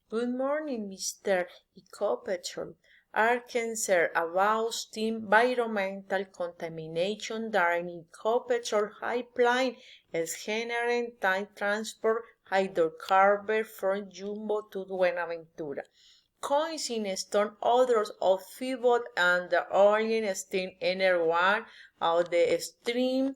Good morning, Mr. Ecopetrol. Are concerned about the environmental contamination during Ecopetrol pipeline as generating time transport hydrocarbon from Jumbo to Buenaventura. Causing storm odors of fever and the oil steam energy of the stream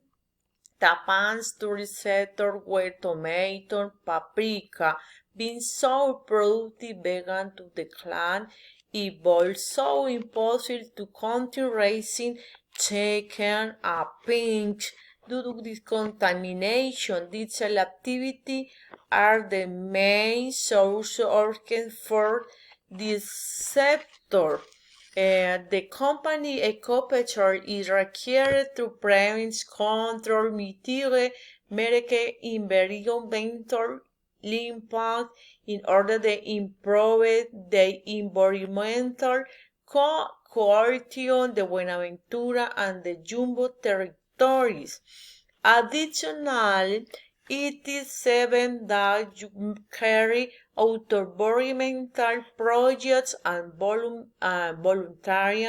Japan's tourist sector where tomato, paprika, being so productive began to decline, it was so impossible to continue raising chicken a pinch due to this contamination. Diesel activity are the main source of for this sector. The company Ecopetrol is required to prevent, control, mitigate, environmental impact in order to improve the environmental quality of the Buenaventura and the Jumbo territories. Additionally, it is seven that you carry out environmental projects and voluntary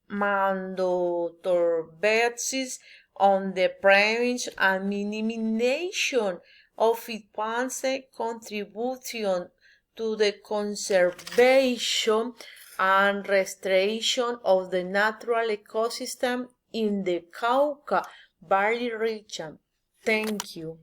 mandatory basis on the prevention and minimization of its contribution to the conservation and restoration of the natural ecosystem in the Cauca Valley region. Thank you.